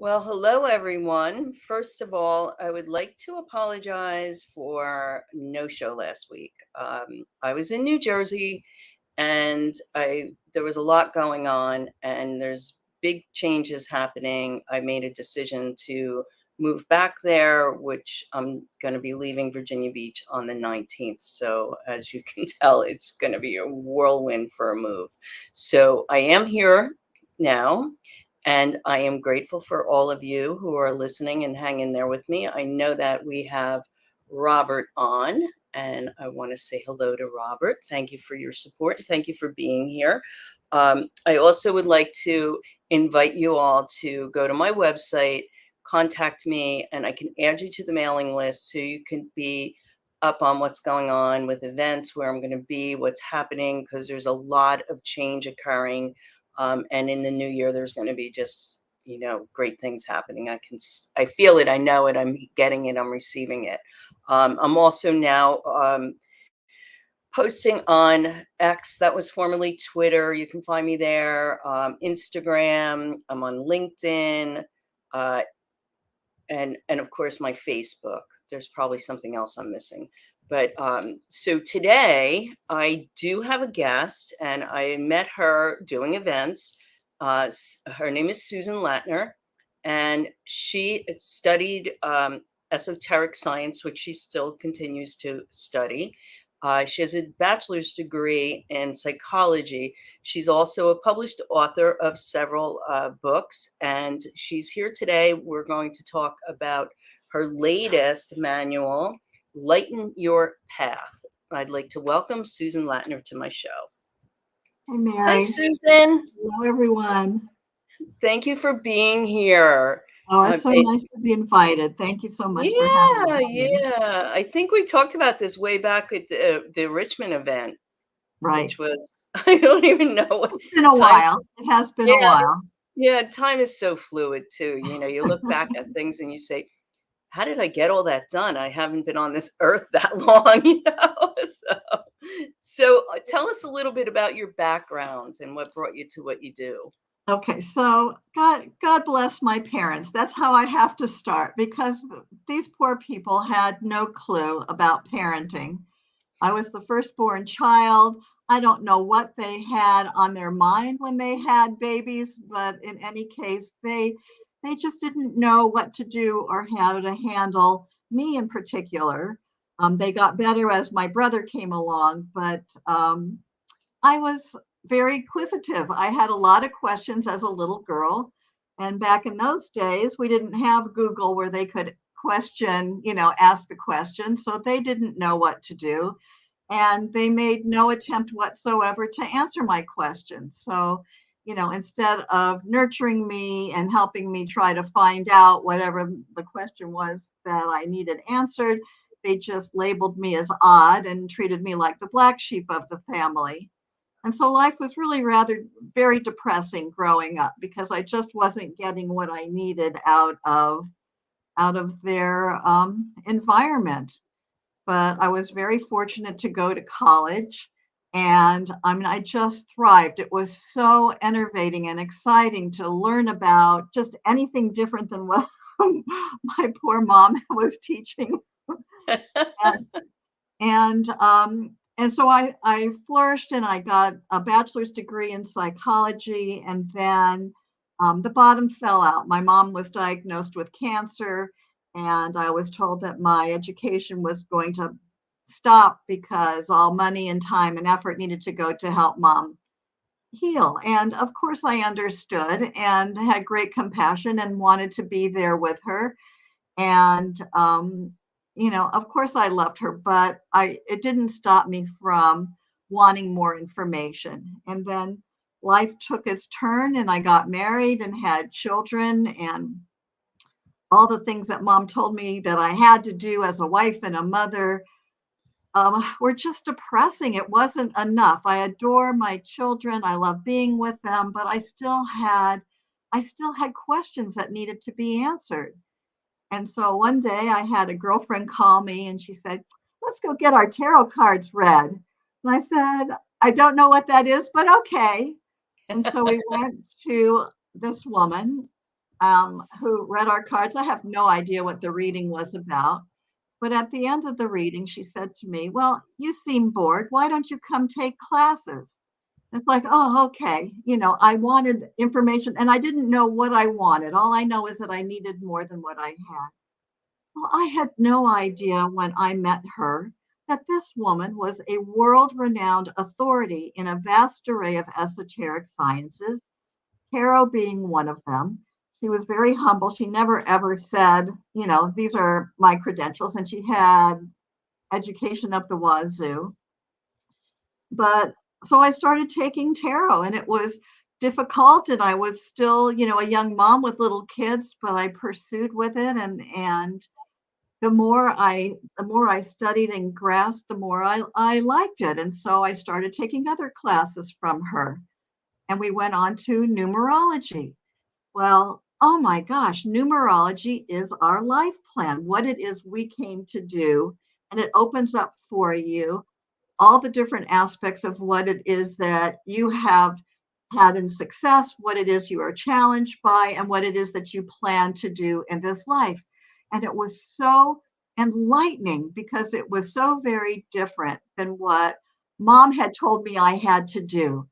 Well, hello, everyone. First of all, I would like to apologize for no show last week. I was in New Jersey, and I there was a lot going on, and there's big changes happening. I made a decision to move back there, which I'm going to be leaving Virginia Beach on the 19th. So, as you can tell, it's going to be a whirlwind for a move. So, I am here now. And I am grateful for all of you who are listening and hanging there with me. I know that we have Robert on, and I want to say hello to Robert. Thank you for your support. Thank you for being here. I also would like to invite you all to go to my website, contact me, and I can add you to the mailing list so you can be up on what's going on with events, where I'm going to be, what's happening, because there's a lot of change occurring. And in the new year, there's going to be just, great things happening. I feel it. I know it. I'm getting it. I'm receiving it. I'm also now posting on X, that was formerly Twitter. You can find me there. Instagram. I'm on LinkedIn, uh, and of course my Facebook. There's probably something else I'm missing. But so today I do have a guest, and I met her doing events. Her name is Susan Latner, and she studied esoteric science, which she still continues to study. She has a bachelor's degree in psychology. She's also a published author of several books, and she's here today. We're going to talk about her latest manual, Lighten Your Path. I'd like to welcome Susan Latner to my show. Hey, Hi, Mary. Susan. Hello, everyone. Thank you for being here. Oh, it's so nice to be invited. Thank you so much for having Yeah, me here. yeah. I think we talked about this way back at the Richmond event, Right. which was, I don't even know what It's been a times. while. It has been a Yeah, while. yeah. Time is so fluid too. You look back at things and you say, how did I get all that done? I haven't been on this earth that long, So tell us a little bit about your background and what brought you to what you do. Okay, so God bless my parents. That's how I have to start because these poor people had no clue about parenting. I was the firstborn child. I don't know what they had on their mind when they had babies, but in any case, they just didn't know what to do or how to handle me in particular. They got better as my brother came along, but I was very inquisitive. I had a lot of questions as a little girl. And back in those days, we didn't have Google where they could ask a question. So they didn't know what to do. And they made no attempt whatsoever to answer my questions. So, instead of nurturing me and helping me try to find out whatever the question was that I needed answered, they just labeled me as odd and treated me like the black sheep of the family. And so life was really rather very depressing growing up because I just wasn't getting what I needed out of their environment. But I was very fortunate to go to college. And I mean, I just thrived. It was so enervating and exciting to learn about just anything different than what my poor mom was teaching. And and so I flourished and I got a bachelor's degree in psychology. And then the bottom fell out. My mom was diagnosed with cancer, and I was told that my education was going to stop because all money and time and effort needed to go to help mom heal. And of course, I understood and had great compassion and wanted to be there with her. And of course I loved her, but it didn't stop me from wanting more information. And then life took its turn and I got married and had children, and all the things that mom told me that I had to do as a wife and a mother were just depressing. It wasn't enough. I adore my children. I love being with them, but I still had questions that needed to be answered. And so one day I had a girlfriend call me and she said, let's go get our tarot cards read. And I said, I don't know what that is, but okay. And so we went to this woman who read our cards. I have no idea what the reading was about. But at the end of the reading, she said to me, "Well, you seem bored. Why don't you come take classes?" It's like, oh, okay. I wanted information and I didn't know what I wanted. All I know is that I needed more than what I had. Well, I had no idea when I met her that this woman was a world renowned authority in a vast array of esoteric sciences, tarot being one of them. She was very humble. She never ever said, these are my credentials, and she had education up the wazoo. But so I started taking tarot, and it was difficult, and I was still, a young mom with little kids, but I pursued with it, and the more I studied and grasped, the more I liked it. And so I started taking other classes from her. And we went on to numerology. Well, oh my gosh, numerology is our life plan, what it is we came to do. And it opens up for you all the different aspects of what it is that you have had in success, what it is you are challenged by, and what it is that you plan to do in this life. And it was so enlightening because it was so very different than what mom had told me I had to do.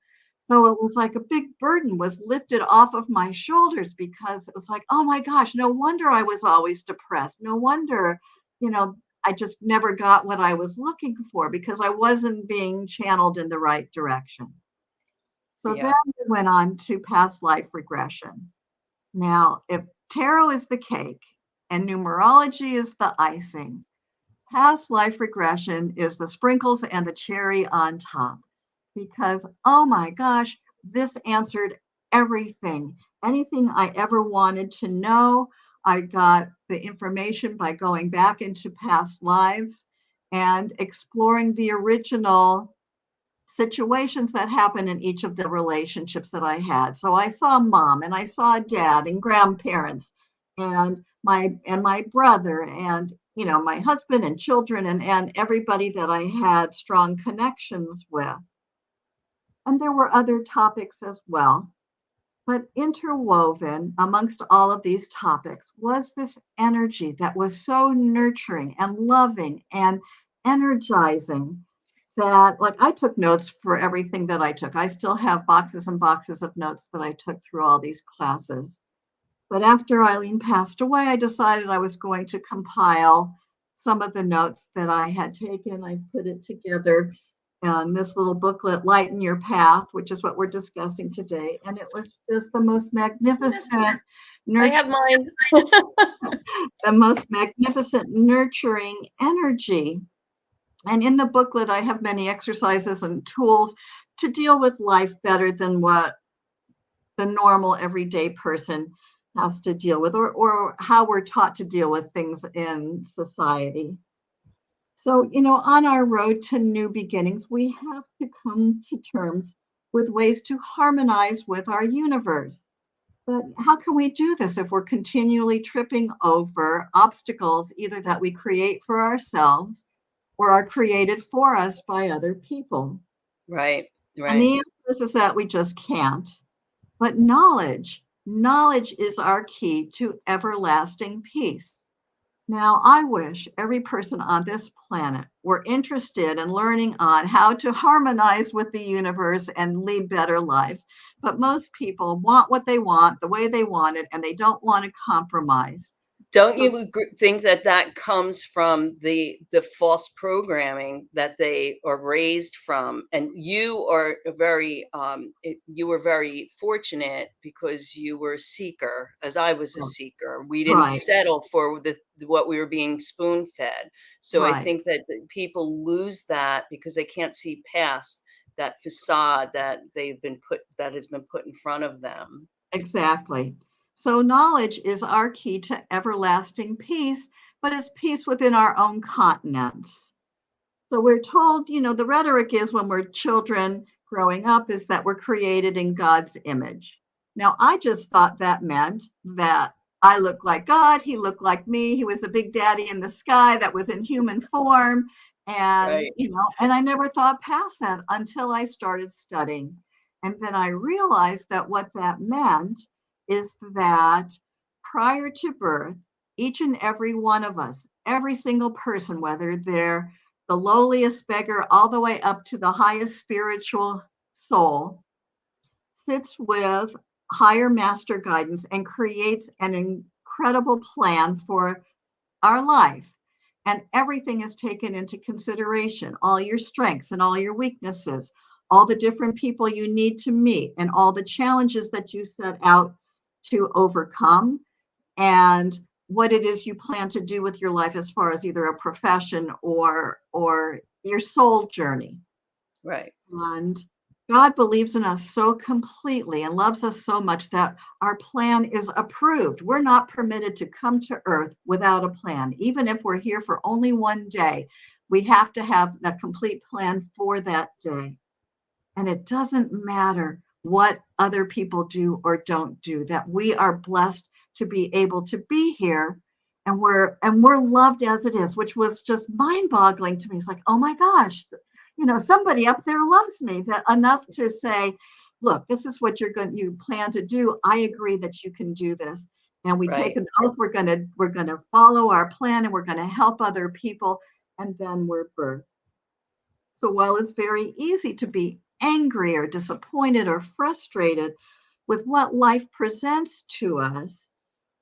So it was like a big burden was lifted off of my shoulders, because it was like, oh my gosh, no wonder I was always depressed. No wonder, you know, I just never got what I was looking for, because I wasn't being channeled in the right direction. So then Yeah. we went on to past life regression. Now, if tarot is the cake and numerology is the icing, past life regression is the sprinkles and the cherry on top. Because, oh my gosh, this answered everything. Anything I ever wanted to know, I got the information by going back into past lives and exploring the original situations that happened in each of the relationships that I had. So I saw mom and I saw dad and grandparents and my brother and my husband and children and everybody that I had strong connections with. And there were other topics as well. But interwoven amongst all of these topics was this energy that was so nurturing and loving and energizing that, like, I took notes for everything that I took. I still have boxes and boxes of notes that I took through all these classes. But after Eileen passed away, I decided I was going to compile some of the notes that I had taken. I put it together in this little booklet, Lighten Your Path, which is what we're discussing today. And it was just the most magnificent, I have mine. the most magnificent nurturing energy. And in the booklet, I have many exercises and tools to deal with life better than what the normal everyday person has to deal with, or how we're taught to deal with things in society. So, on our road to new beginnings, we have to come to terms with ways to harmonize with our universe. But how can we do this if we're continually tripping over obstacles, either that we create for ourselves or are created for us by other people? Right. And Right. the answer is that we just can't. But knowledge is our key to everlasting peace. Now, I wish every person on this planet were interested in learning on how to harmonize with the universe and lead better lives. But most people want what they want, the way they want it, and they don't want to compromise. Don't So, you think that that comes from the false programming that they are raised from? And you are you were very fortunate because you were a seeker, as I was a seeker. We didn't right, settle for what we were being spoon fed. So I right, think that people lose that because they can't see past that facade that that has been put in front of them. exactly. So, knowledge is our key to everlasting peace, but it's peace within our own continents. So we're told, the rhetoric is when we're children growing up is that we're created in God's image. Now, I just thought that meant that I looked like God, he looked like me, he was a big daddy in the sky that was in human form. And, Right. and I never thought past that until I started studying. And then I realized that what that meant is that prior to birth, each and every one of us, every single person, whether they're the lowliest beggar all the way up to the highest spiritual soul, sits with higher master guidance and creates an incredible plan for our life. And everything is taken into consideration, all your strengths and all your weaknesses, all the different people you need to meet, and all the challenges that you set out to overcome, and what it is you plan to do with your life as far as either a profession or your soul journey. Right. And God believes in us so completely and loves us so much that our plan is approved. We're not permitted to come to earth without a plan. Even if we're here for only one day, we have to have a complete plan for that day. And it doesn't matter what other people do or don't do, that we are blessed to be able to be here, and we're loved as it is, which was just mind-boggling to me. It's like, oh my gosh, somebody up there loves me that enough to say, look, this is what you plan to do. I agree that you can do this. And we take an oath, we're gonna follow our plan, and we're gonna help other people, and then we're birthed. So while it's very easy to be angry or disappointed or frustrated with what life presents to us,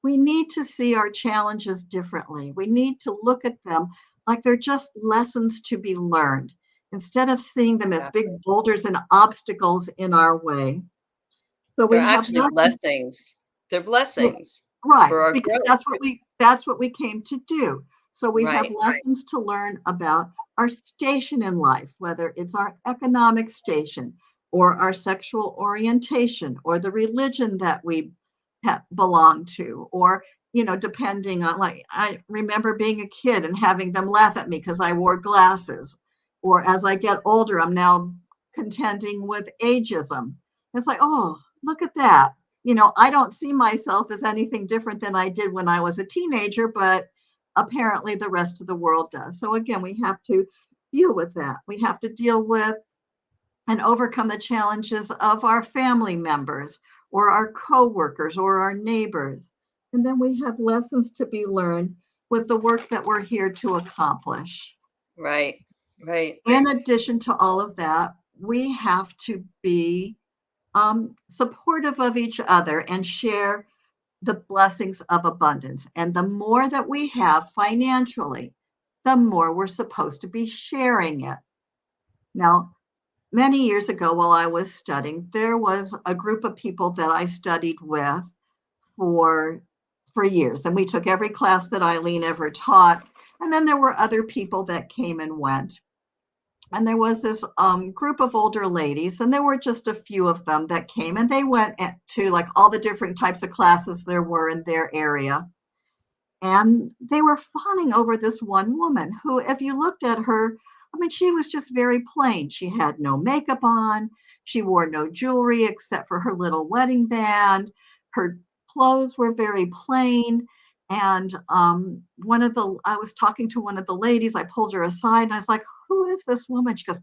we need to see our challenges differently. We need to look at them like they're just lessons to be learned, instead of seeing them as big boulders and obstacles in our way. So They're we have actually blessings. They're blessings right, for our because growth. that's what we came to do. So we have Right. lessons to learn about our station in life, whether it's our economic station or our sexual orientation or the religion that we belong to, or depending on, like, I remember being a kid and having them laugh at me because I wore glasses, or as I get older, I'm now contending with ageism. It's like, oh, look at that. I don't see myself as anything different than I did when I was a teenager, but apparently the rest of the world does. So again, we have to deal with that. We have to deal with and overcome the challenges of our family members or our coworkers or our neighbors. And then we have lessons to be learned with the work that we're here to accomplish. Right. Right. In addition to all of that, we have to be supportive of each other and share the blessings of abundance. And the more that we have financially, the more we're supposed to be sharing it. Now, many years ago, while I was studying, there was a group of people that I studied with for years. And we took every class that Eileen ever taught. And then there were other people that came and went. And there was this group of older ladies, and there were just a few of them that came, and they went to like all the different types of classes there were in their area. And they were fawning over this one woman who, if you looked at her, I mean, she was just very plain. She had no makeup on. She wore no jewelry except for her little wedding band. Her clothes were very plain. And I was talking to one of the ladies. I pulled her aside and I was like, who is this woman? She goes,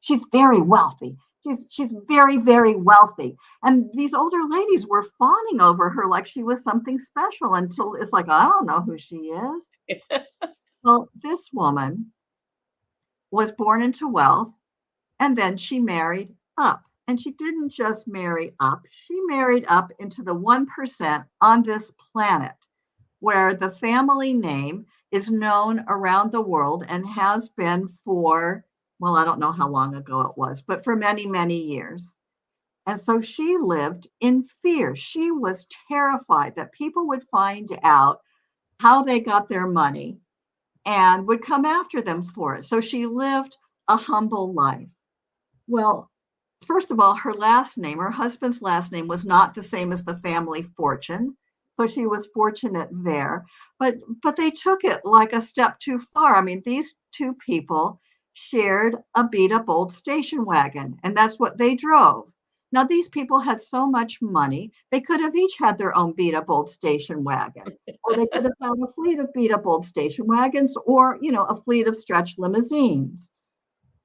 she's very wealthy. She's very, very wealthy. And these older ladies were fawning over her like she was something special, until it's like, I don't know who she is. Well, this woman was born into wealth, and then she married up. And she didn't just marry up, she married up into the 1% on this planet, where the family name is known around the world and has been for, well, I don't know how long ago it was, but for many, many years. And so she lived in fear. She was terrified that people would find out how they got their money and would come after them for it. So she lived a humble life. Well, first of all, her husband's last name was not the same as the family fortune. So she was fortunate there. But they took it like a step too far. I mean, these two people shared a beat up old station wagon, and that's what they drove. Now, these people had so much money, they could have each had their own beat up old station wagon, or they could have had a fleet of beat up old station wagons, or, a fleet of stretch limousines.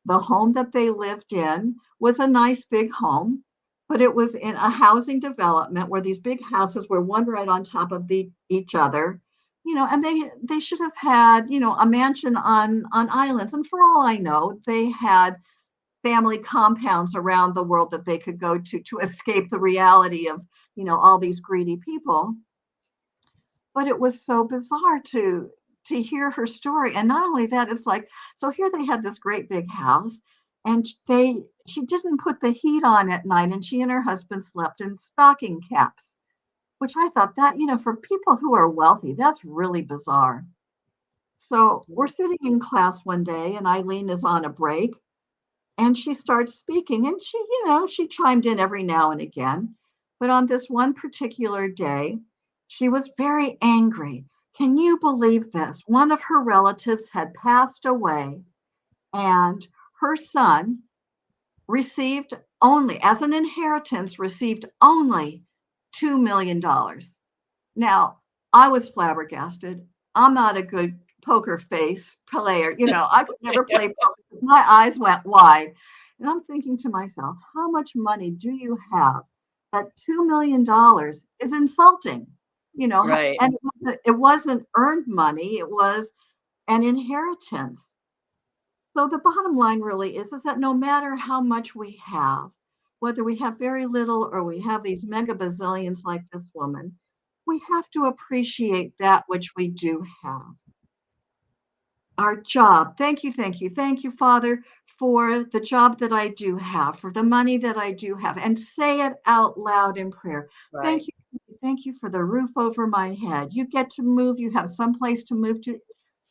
The home that they lived in was a nice big home, but it was in a housing development where these big houses were one right on top of each other, and they should have had, a mansion on islands. And for all I know, they had family compounds around the world that they could go to escape the reality of, all these greedy people. But it was so bizarre to hear her story. And not only that, it's like, so here they had this great big house, and she didn't put the heat on at night, and she and her husband slept in stocking caps, which I thought that, for people who are wealthy, that's really bizarre. So we're sitting in class one day, and Eileen is on a break, and she starts speaking, and she chimed in every now and again. But on this one particular day, she was very angry. Can you believe this? One of her relatives had passed away, and her son received only, as an inheritance, received only $2 million. Now, I was flabbergasted. I'm not a good poker face player. I could never play poker because my eyes went wide. And I'm thinking to myself, how much money do you have? That $2 million is insulting, Right. and it wasn't earned money, it was an inheritance. So the bottom line really is that no matter how much we have, whether we have very little or we have these mega bazillions like this woman, we have to appreciate that which we do have. Our job. Thank you, thank you, thank you, Father, for the job that I do have, for the money that I do have, and say it out loud in prayer. Right. Thank you for the roof over my head. You get to move, you have some place to move to.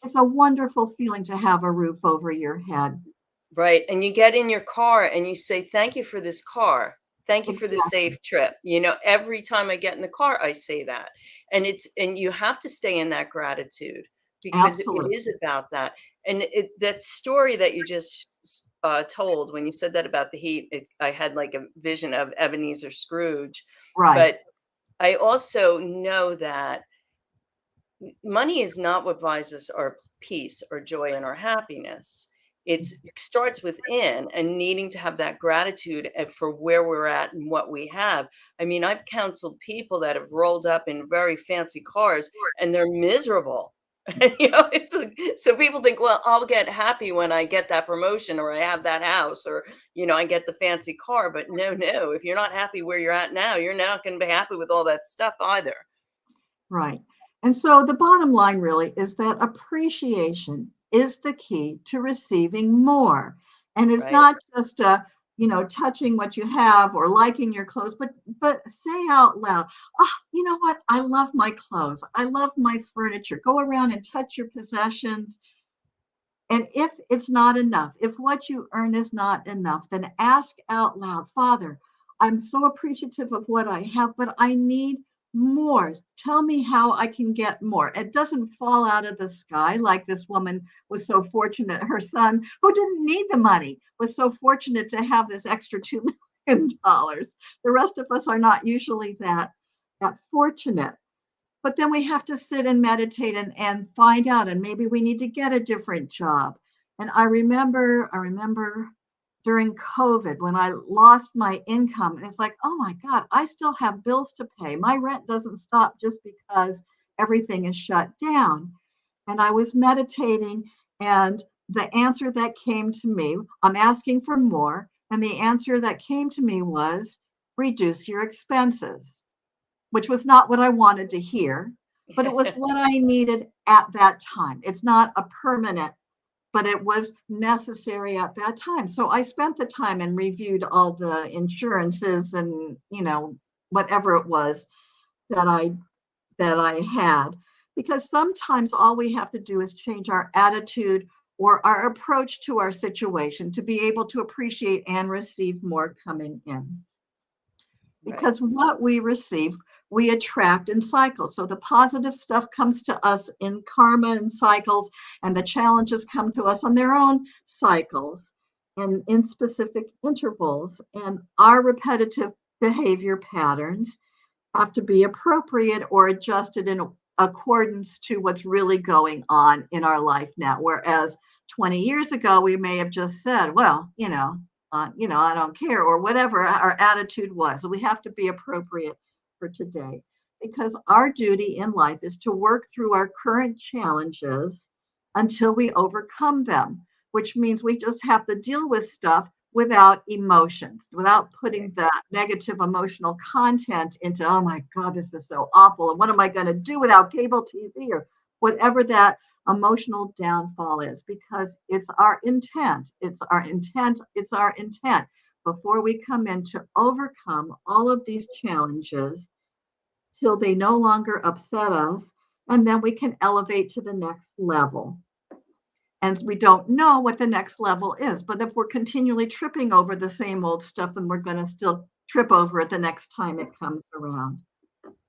It's a wonderful feeling to have a roof over your head. Right. And you get in your car and you say, thank you for this car. Thank you for the Exactly. safe trip. Every time I get in the car, I say that. And you have to stay in that gratitude because it is Absolutely. about that. And that story that you just told when you said that about the heat, I had like a vision of Ebenezer Scrooge. Right. But I also know that money is not what buys us our peace or joy and our happiness. It starts within and needing to have that gratitude for where we're at and what we have. I mean, I've counseled people that have rolled up in very fancy cars and they're miserable. It's like, so people think, well, I'll get happy when I get that promotion or I have that house or, I get the fancy car. But no, no, if you're not happy where you're at now, you're not going to be happy with all that stuff either. Right. And so the bottom line really is that appreciation is the key to receiving more. And it's Right. not just touching what you have or liking your clothes, but say out loud, oh, you know what? I love my clothes. I love my furniture. Go around and touch your possessions. And if it's not enough, if what you earn is not enough, then ask out loud, Father, I'm so appreciative of what I have, but I need more. Tell me how I can get more. It doesn't fall out of the sky like this woman was so fortunate. Her son, who didn't need the money, was so fortunate to have this extra $2 million. The rest of us are not usually that fortunate. But then we have to sit and meditate and find out, and maybe we need to get a different job. And I remember during COVID when I lost my income, and it's like, oh my God, I still have bills to pay. My rent doesn't stop just because everything is shut down. And I was meditating, and the answer that came to me, I'm asking for more, and the answer that came to me was reduce your expenses, which was not what I wanted to hear, but it was what I needed at that time. It's not a permanent, but it was necessary at that time. So I spent the time and reviewed all the insurances and, whatever it was that I had, because sometimes all we have to do is change our attitude or our approach to our situation to be able to appreciate and receive more coming in. Right. Because what we receive, we attract in cycles. So the positive stuff comes to us in karma and cycles, and the challenges come to us on their own cycles and in specific intervals. And our repetitive behavior patterns have to be appropriate or adjusted in accordance to what's really going on in our life now. Whereas 20 years ago, we may have just said, well, I don't care, or whatever our attitude was. So we have to be appropriate for today, because our duty in life is to work through our current challenges until we overcome them, which means we just have to deal with stuff without emotions, without putting that negative emotional content into, oh my God, this is so awful. And what am I going to do without cable TV, or whatever that emotional downfall is, because it's our intent. It's our intent. It's our intent before we come in to overcome all of these challenges till they no longer upset us. And then we can elevate to the next level. And we don't know what the next level is. But if we're continually tripping over the same old stuff, then we're going to still trip over it the next time it comes around.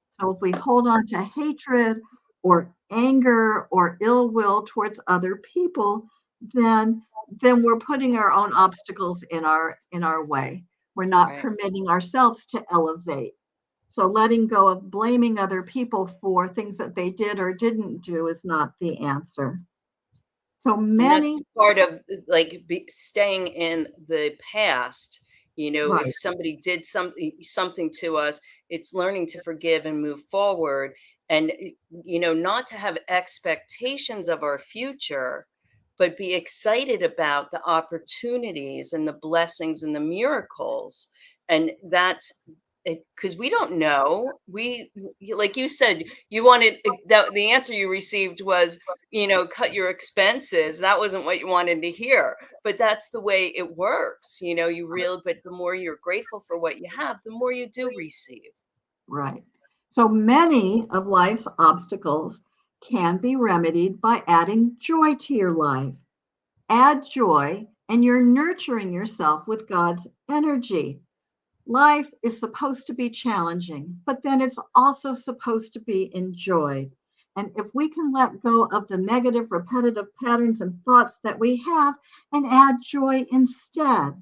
So if we hold on to hatred or anger or ill will towards other people, then we're putting our own obstacles in our way. We're not Right. permitting ourselves to elevate. So letting go of blaming other people for things that they did or didn't do is not the answer. So And that's many, part of like staying in the past. If right, somebody did something to us, it's learning to forgive and move forward, and not to have expectations of our future, but be excited about the opportunities and the blessings and the miracles. And that's because we don't know. Like you said, you wanted that the answer you received was, cut your expenses. That wasn't what you wanted to hear, but that's the way it works. But the more you're grateful for what you have, the more you do receive. right. So many of life's obstacles can be remedied by adding joy to your life. Add joy, and you're nurturing yourself with God's energy. Life is supposed to be challenging, but then it's also supposed to be enjoyed. And if we can let go of the negative, repetitive patterns and thoughts that we have and add joy instead,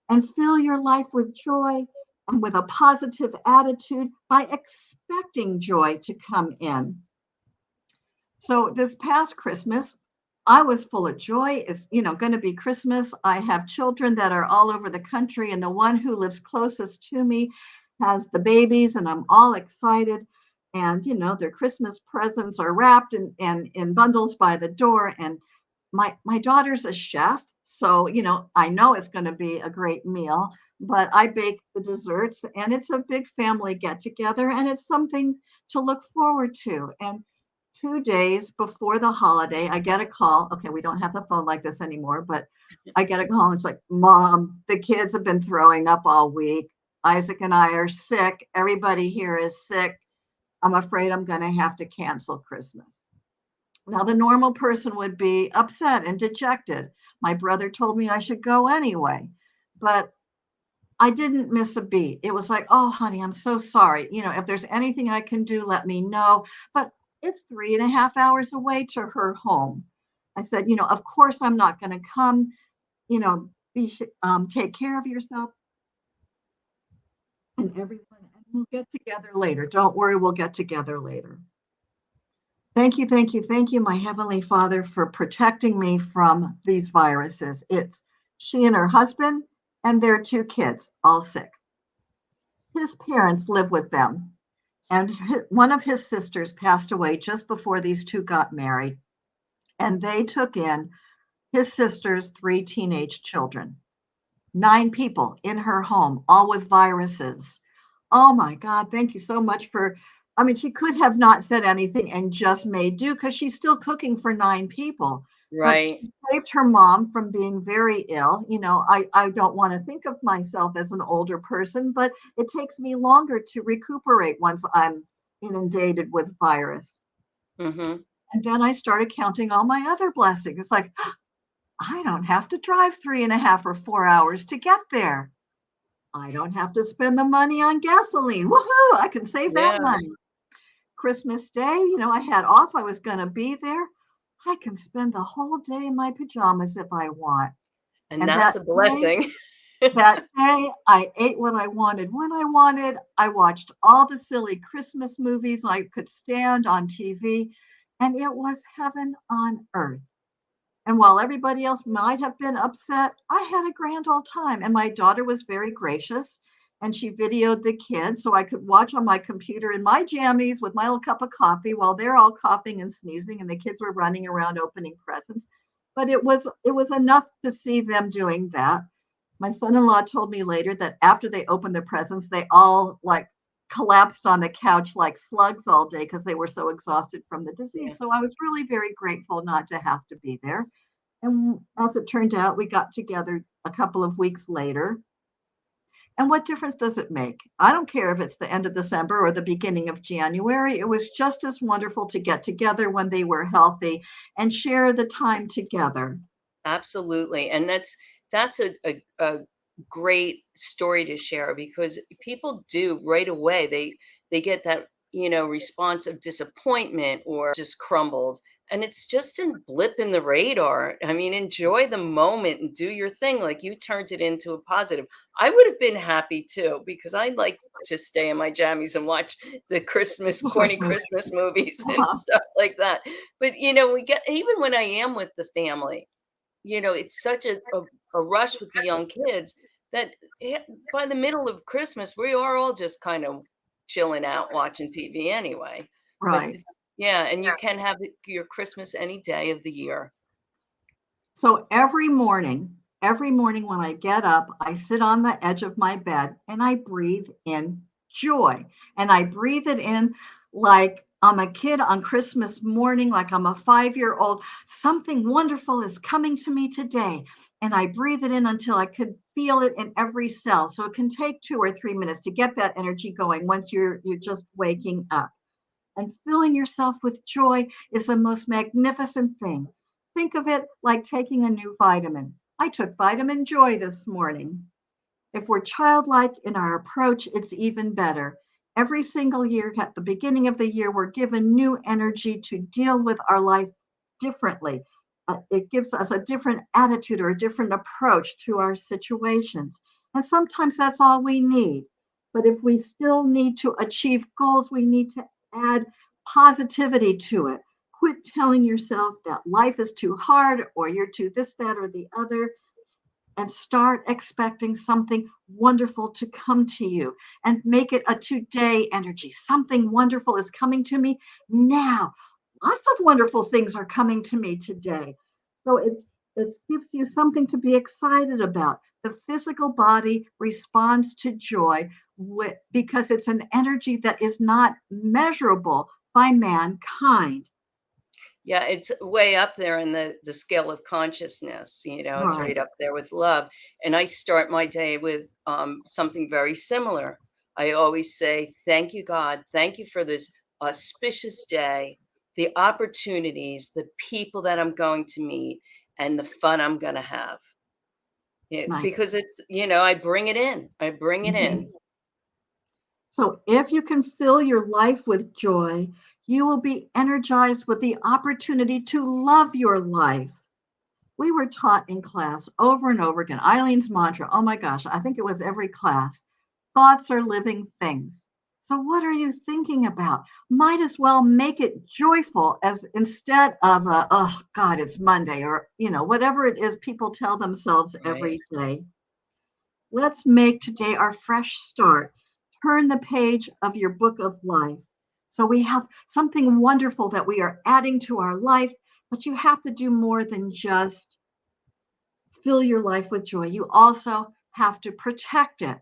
and fill your life with joy and with a positive attitude by expecting joy to come in. So this past Christmas, I was full of joy. It's, going to be Christmas. I have children that are all over the country, and the one who lives closest to me has the babies, and I'm all excited. And, their Christmas presents are wrapped in bundles by the door. And my daughter's a chef. So, I know it's going to be a great meal, but I bake the desserts, and it's a big family get together, and it's something to look forward to. And 2 days before the holiday, I get a call. Okay, we don't have the phone like this anymore, but I get a call. It's like, Mom, the kids have been throwing up all week. Isaac and I are sick. Everybody here is sick. I'm afraid I'm going to have to cancel Christmas. Now, the normal person would be upset and dejected. My brother told me I should go anyway, but I didn't miss a beat. It was like, oh, honey, I'm so sorry. If there's anything I can do, let me know. But it's 3.5 hours away to her home. I said, of course I'm not going to come. Take care of yourself and everyone, and we'll get together later. Don't worry, we'll get together later. Thank you, thank you, thank you, my Heavenly Father, for protecting me from these viruses. It's she and her husband and their 2 kids, all sick. His parents live with them, and one of his sisters passed away just before these 2 got married, and they took in his sister's 3 teenage children. 9 people in her home, all with viruses. Oh my God, thank you so much she could have not said anything and just made do, because she's still cooking for 9 people. But Right. she saved her mom from being very ill. I don't want to think of myself as an older person, but it takes me longer to recuperate once I'm inundated with virus. Mm-hmm. And then I started counting all my other blessings. It's like, I don't have to drive 3.5 or 4 hours to get there. I don't have to spend the money on gasoline. Woohoo! I can save that Yeah. money. Christmas Day, I had off. I was going to be there. I can spend the whole day in my pajamas if I want. And And that's a blessing. that day, I ate what I wanted when I wanted. I watched all the silly Christmas movies I could stand on TV, and it was heaven on earth. And while everybody else might have been upset, I had a grand old time. And my daughter was very gracious and she videoed the kids so I could watch on my computer in my jammies with my little cup of coffee while they're all coughing and sneezing and the kids were running around opening presents. But it was enough to see them doing that. My son-in-law told me later that after they opened the presents, they all like collapsed on the couch like slugs all day because they were so exhausted from the disease. Yeah. So I was really very grateful not to have to be there. And as it turned out, we got together a couple of weeks later. And what difference does it make? I don't care if it's the end of December or the beginning of January. It was just as wonderful to get together when they were healthy and share the time together. Absolutely. And that's a great story to share because people do right away. They get that, response of disappointment or just crumbled. And it's just a blip in the radar. I mean, enjoy the moment and do your thing. Like you turned it into a positive. I would have been happy too, because I like to stay in my jammies and watch the corny Christmas movies and stuff like that. But we get, even when I am with the family, it's such a rush with the young kids that by the middle of Christmas, we are all just kind of chilling out watching TV anyway. But Right. yeah, and you can have your Christmas any day of the year. So every morning when I get up, I sit on the edge of my bed and I breathe in joy. And I breathe it in like I'm a kid on Christmas morning, like I'm a 5-year-old. Something wonderful is coming to me today. And I breathe it in until I could feel it in every cell. So it can take 2 or 3 minutes to get that energy going once you're just waking up. And filling yourself with joy is the most magnificent thing. Think of it like taking a new vitamin. I took vitamin joy this morning. If we're childlike in our approach, it's even better. Every single year, at the beginning of the year, we're given new energy to deal with our life differently. It gives us a different attitude or a different approach to our situations. And sometimes that's all we need. But if we still need to achieve goals, we need to add positivity to it. Quit telling yourself that life is too hard or you're too this, that, or the other, and start expecting something wonderful to come to you and make it a today energy. Something wonderful is coming to me now. Lots of wonderful things are coming to me today. So it gives you something to be excited about. The physical body responds to joy because it's an energy that is not measurable by mankind. Yeah, it's way up there in the scale of consciousness. It's Right. right up there with love. And I start my day with something very similar. I always say, "Thank you, God. Thank you for this auspicious day, the opportunities, the people that I'm going to meet, and the fun I'm going to have." Yeah, Nice. because I bring it in. I bring it in. Mhm. So if you can fill your life with joy, you will be energized with the opportunity to love your life. We were taught in class over and over again, Eileen's mantra, oh my gosh, I think it was every class, thoughts are living things. So what are you thinking about? Might as well make it joyful as instead of, oh God, it's Monday, or, whatever it is people tell themselves Right. every day. Let's make today our fresh start. Turn the page of your book of life. So we have something wonderful that we are adding to our life, but you have to do more than just fill your life with joy. You also have to protect it.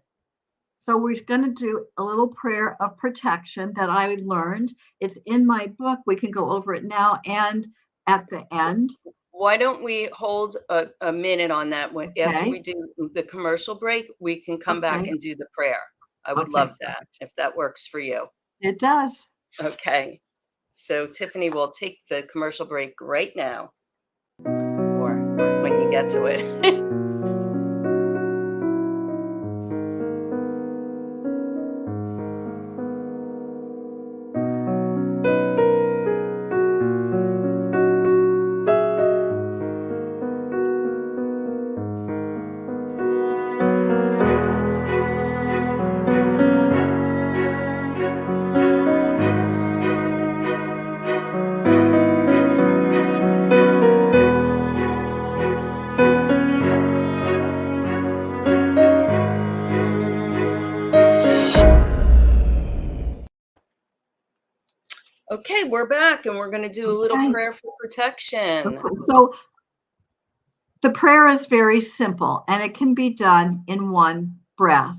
So we're going to do a little prayer of protection that I learned. It's in my book. We can go over it now and at the end. Why don't we hold a minute on that after we Okay. do the commercial break, we can come back Okay. and do the prayer. I would Okay. love that if that works for you. It does. Okay. So Tiffany will take the commercial break right now or when you get to it. Okay, we're back and we're going to do a little Okay. prayer for protection. Okay. So the prayer is very simple and it can be done in one breath.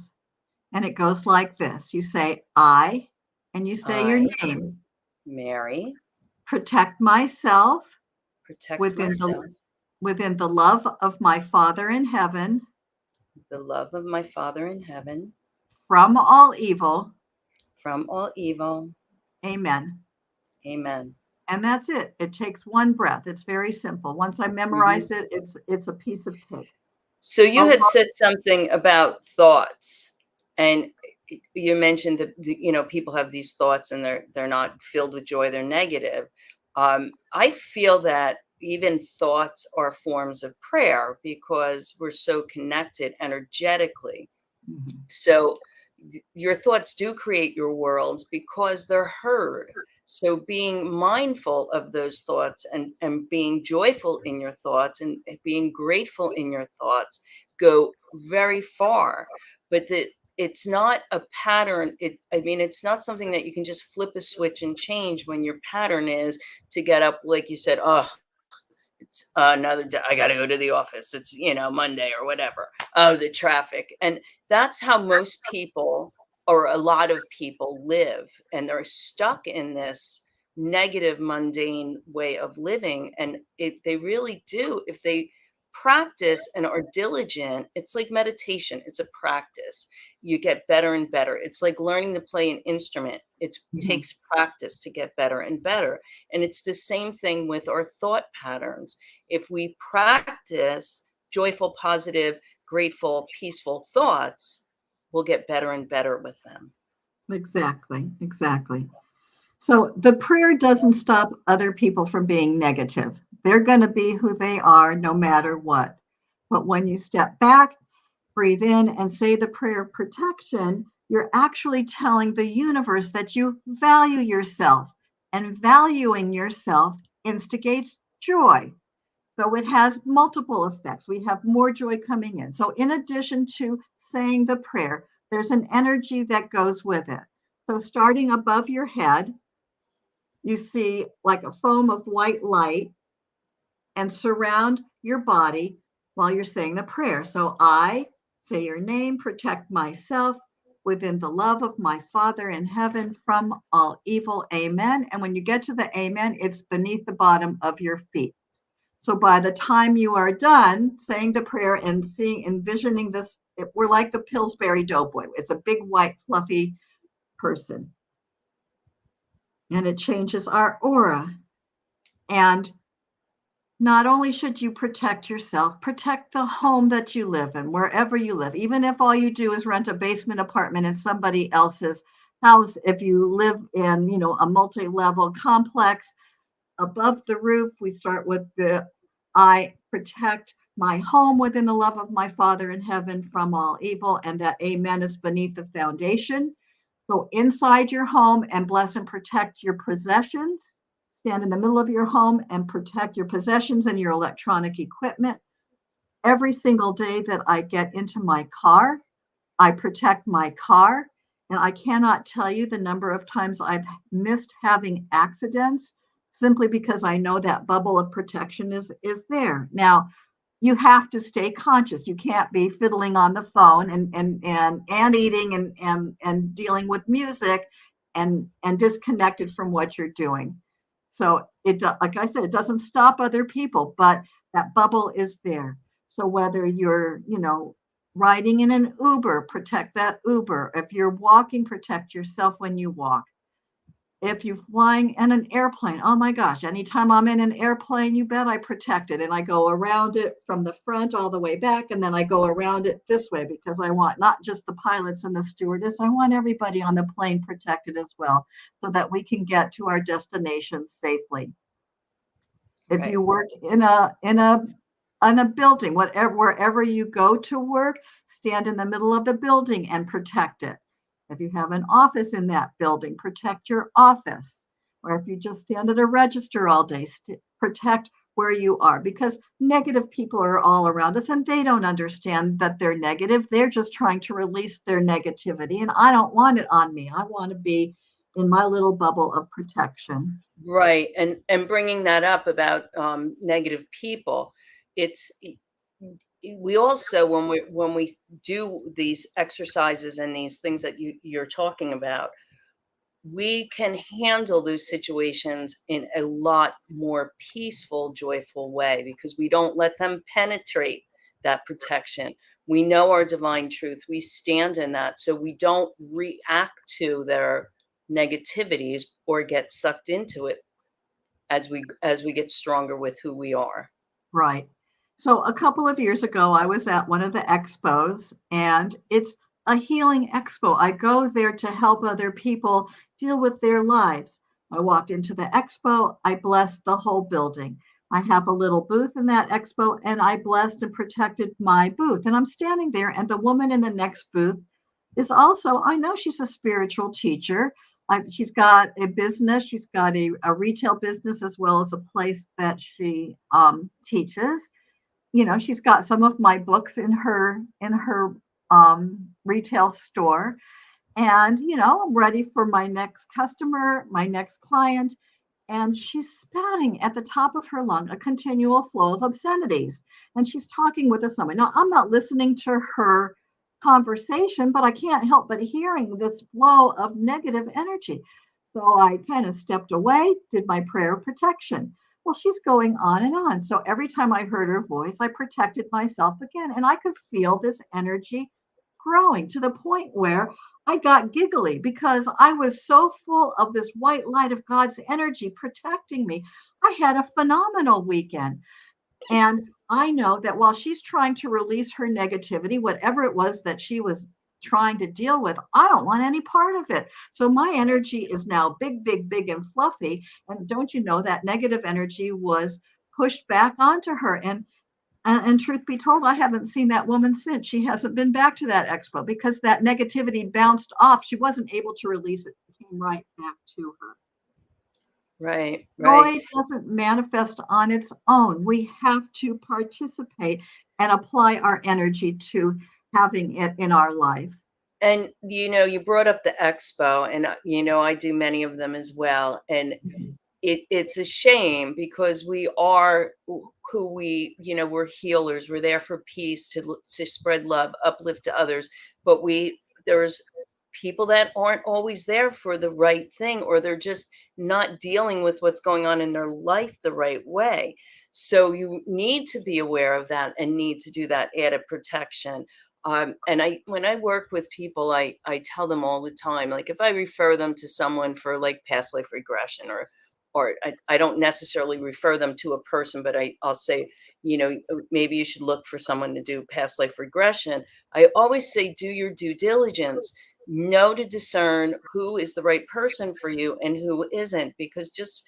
And it goes like this. You say, I, and you say your I, name. Mary, Protect myself protect within myself, the love of my Father in heaven the love of my Father in heaven, from all evil. from all evil. Amen. Amen. And that's it. It takes one breath. It's very simple. Once I Mhm. memorized it, it's a piece of cake. So you Oh, had said something about thoughts, and you mentioned that people have these thoughts and they're not filled with joy; they're negative. I feel that even thoughts are forms of prayer because we're so connected energetically. mhm. So your thoughts do create your world because they're heard. So being mindful of those thoughts and being joyful in your thoughts and being grateful in your thoughts go very far. But it's not a pattern. I mean, it's not something that you can just flip a switch and change when your pattern is to get up, like you said, oh, it's another day. I got to go to the office. It's, Monday or whatever. Oh, the traffic. And that's how most people or a lot of people live. And they're stuck in this negative, mundane way of living. And they really do, if they practice and are diligent, it's like meditation. It's a practice. You get better and better. It's like learning to play an instrument. It Mhm. takes practice to get better and better. And it's the same thing with our thought patterns. If we practice joyful, positive, grateful, peaceful thoughts, we'll get better and better with them. Exactly. Exactly. So the prayer doesn't stop other people from being negative. They're going to be who they are no matter what. But when you step back, breathe in, and say the prayer of protection, you're actually telling the universe that you value yourself. And valuing yourself instigates joy. So it has multiple effects. We have more joy coming in. So, in addition to saying the prayer, there's an energy that goes with it. So, starting above your head, you see like a foam of white light and surround your body while you're saying the prayer. So I say your name, protect myself within the love of my Father in heaven from all evil. Amen. And when you get to the amen, it's beneath the bottom of your feet. So by the time you are done saying the prayer and envisioning this, we're like the Pillsbury Doughboy. It's a big, white, fluffy person. And it changes our aura. And not only should you protect yourself, protect the home that you live in, wherever you live. Even if all you do is rent a basement apartment in somebody else's house, if you live in, a multi-level complex, above the roof, we start with the I protect my home within the love of my Father in heaven from all evil, and that amen is beneath the foundation. Go inside your home and bless and protect your possessions. Stand in the middle of your home and protect your possessions and your electronic equipment. Every single day that I get into my car, I protect my car. And I cannot tell you the number of times I've missed having accidents simply because I know that bubble of protection is there. Now, you have to stay conscious. You can't be fiddling on the phone and eating and dealing with music and disconnected from what you're doing. So like I said, it doesn't stop other people, but that bubble is there. So whether you're, riding in an Uber, protect that Uber. If you're walking, protect yourself when you walk. If you're flying in an airplane, oh my gosh, anytime I'm in an airplane, you bet I protect it. And I go around it from the front all the way back. And then I go around it this way because I want not just the pilots and the stewardess, I want everybody on the plane protected as well so that we can get to our destination safely. If Right. you work in a building, wherever you go to work, stand in the middle of the building and protect it. If you have an office in that building, protect your office. Or if you just stand at a register all day, protect where you are, because negative people are all around us and they don't understand that they're negative. They're just trying to release their negativity. And I don't want it on me. I want to be in my little bubble of protection. Right. And bringing that up about negative people, it's we also, when we do these exercises and these things that you're talking about, we can handle those situations in a lot more peaceful, joyful way because we don't let them penetrate that protection. We know our divine truth. We stand in that. So we don't react to their negativities or get sucked into it as we get stronger with who we are. Right. So a couple of years ago, I was at one of the expos, and it's a healing expo. I go there to help other people deal with their lives. I walked into the expo, I blessed the whole building. I have a little booth in that expo, and I blessed and protected my booth. And I'm standing there, and the woman in the next booth is also, I know she's a spiritual teacher. She's got a business. She's got a retail business as well as a place that she teaches. She's got some of my books in her retail store. And I'm ready for my next customer, my next client. And she's spouting at the top of her lung a continual flow of obscenities. And she's talking with someone. Now, I'm not listening to her conversation, but I can't help but hearing this flow of negative energy. So I kind of stepped away, did my prayer of protection. Well, she's going on and on. So every time I heard her voice, I protected myself again. And I could feel this energy growing to the point where I got giggly because I was so full of this white light of God's energy protecting me. I had a phenomenal weekend. And I know that while she's trying to release her negativity, whatever it was that she was trying to deal with, I don't want any part of it. So my energy is now big, big, big and fluffy. And don't you know that negative energy was pushed back onto her? And truth be told, I haven't seen that woman since. She hasn't been back to that expo because that negativity bounced off. She wasn't able to release it. It came right back to her. Right, right. Joy doesn't manifest on its own. We have to participate and apply our energy to having it in our life. And you brought up the expo, and I do many of them as well. And it's a shame because we are who we're healers. We're there for peace, to spread love, uplift to others. But there's people that aren't always there for the right thing, or they're just not dealing with what's going on in their life the right way. So you need to be aware of that and need to do that added protection. And when I work with people, I tell them all the time, like if I refer them to someone for like past life regression, or I don't necessarily refer them to a person, but I'll say, maybe you should look for someone to do past life regression. I always say, do your due diligence, know to discern who is the right person for you and who isn't, because just,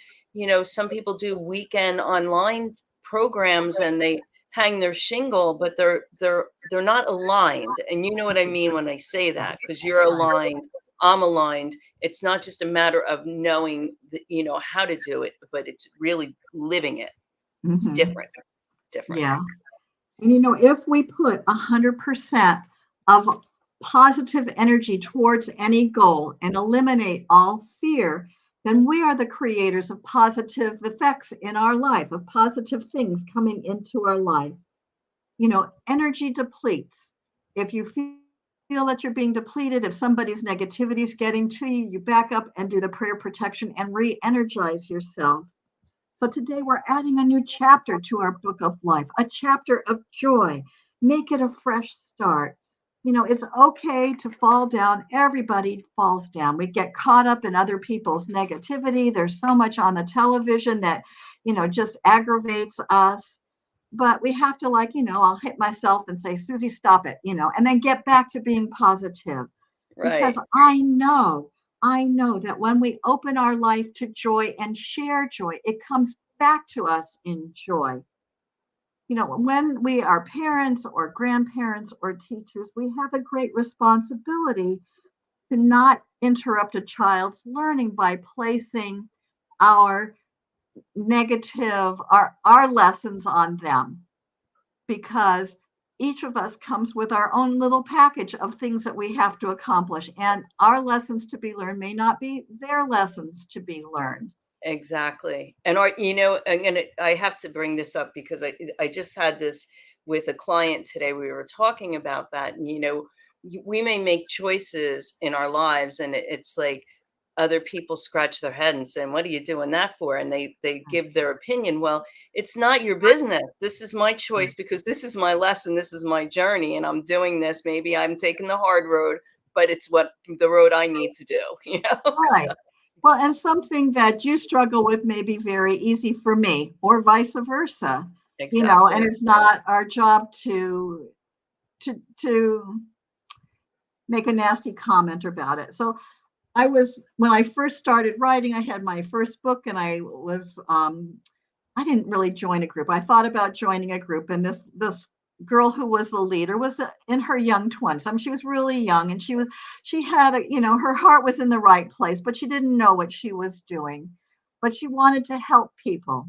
some people do weekend online programs and they hang their shingle, but they're not aligned. And you know what I mean when I say that, because you're aligned, I'm aligned. It's not just a matter of knowing how to do it, but it's really living it. It's Mm-hmm. different. Yeah. And if we put 100% of positive energy towards any goal and eliminate all fear, then we are the creators of positive effects in our life, of positive things coming into our life. Energy depletes. If you feel that you're being depleted, if somebody's negativity is getting to you, you back up and do the prayer protection and re-energize yourself. So today we're adding a new chapter to our book of life, a chapter of joy. Make it a fresh start. It's okay to fall down. Everybody falls down. We get caught up in other people's negativity. There's so much on the television that, just aggravates us. But we have to, I'll hit myself and say, Susie, stop it, and then get back to being positive. Because Right. I know that when we open our life to joy and share joy, it comes back to us in joy. When we are parents or grandparents or teachers, we have a great responsibility to not interrupt a child's learning by placing our negative, our lessons on them. Because each of us comes with our own little package of things that we have to accomplish. And our lessons to be learned may not be their lessons to be learned. Exactly. And I have to bring this up because I just had this with a client today. We were talking about that, and we may make choices in our lives, and it's like other people scratch their head and say, "What are you doing that for?" And they give their opinion. Well, it's not your business. This is my choice because this is my lesson. This is my journey, and I'm doing this. Maybe I'm taking the hard road, but it's what the road I need to do. Right. So, Well, and something that you struggle with may be very easy for me, or vice versa, and exactly. it's not our job to make a nasty comment about it. So when I first started writing, I had my first book, and I didn't really join a group. I thought about joining a group, and this girl who was the leader was in her young 20s. I mean, she was really young, and she had her heart was in the right place, but she didn't know what she was doing. But she wanted to help people.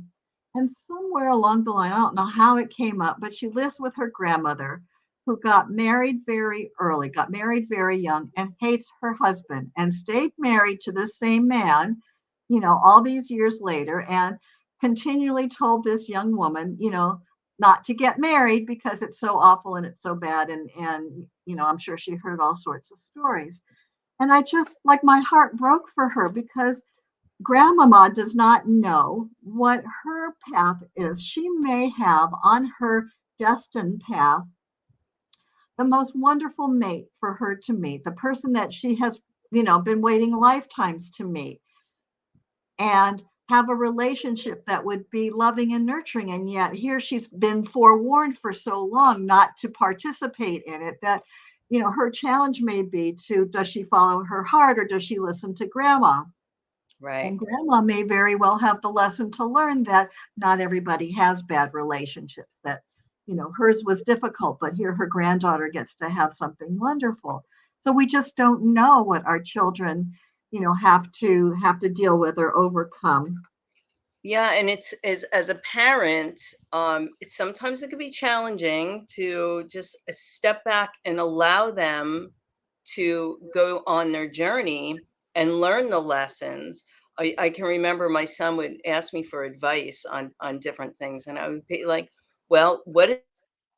And somewhere along the line, I don't know how it came up, but she lives with her grandmother, who got married very early, got married very young, and hates her husband, and stayed married to the same man, all these years later, and continually told this young woman, not to get married because it's so awful and it's so bad. And I'm sure she heard all sorts of stories. And I just, like, my heart broke for her, because grandmama does not know what her path is. She may have on her destined path the most wonderful mate for her to meet, the person that she has, been waiting lifetimes to meet, and have a relationship that would be loving and nurturing. And yet here she's been forewarned for so long not to participate in it, that her challenge may be to, does she follow her heart, or does she listen to grandma? And Right. grandma may very well have the lesson to learn that not everybody has bad relationships, that hers was difficult, but here her granddaughter gets to have something wonderful. So we just don't know what our children have to deal with or overcome. Yeah, and it's as a parent, sometimes it can be challenging to just step back and allow them to go on their journey and learn the lessons. I can remember my son would ask me for advice on different things, and I would be like, "Well, what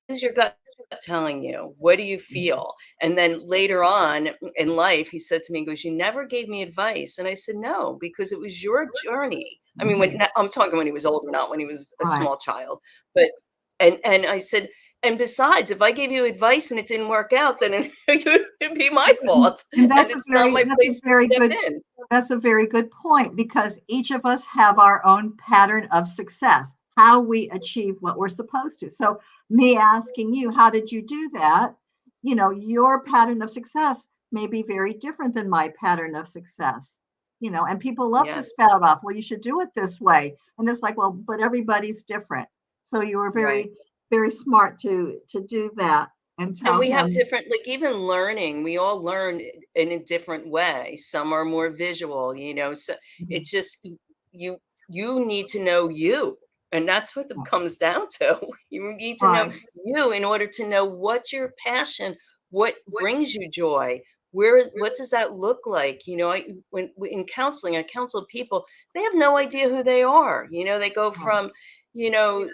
is your gut telling you? What do you feel?" And then later on in life, he said to me, he goes, "You never gave me advice." And I said, "No, because it was your journey." I mean, Right. I'm talking when he was older, not when he was a Right. small child. But and I said, "And besides, if I gave you advice and it didn't work out, then it'd be my fault, And and it's not my place to step in." that's a very good point, because each of us have our own pattern of success, how we achieve what we're supposed to. So me asking you, how did you do that? Your pattern of success may be very different than my pattern of success. And people love to Yes, spout off, well, you should do it this way. And it's like, well, but everybody's different. So you were right. very, very smart to do that and And tell we have him. different, like, even learning, we all learn in a different way. Some are more visual, so Mhm. it's just you you need to know you, and that's what it comes down to. You need to know Right. you in order to know what's your passion, what brings you joy, what does that look like? In counseling, I counsel people, they have no idea who they are. They go Right. from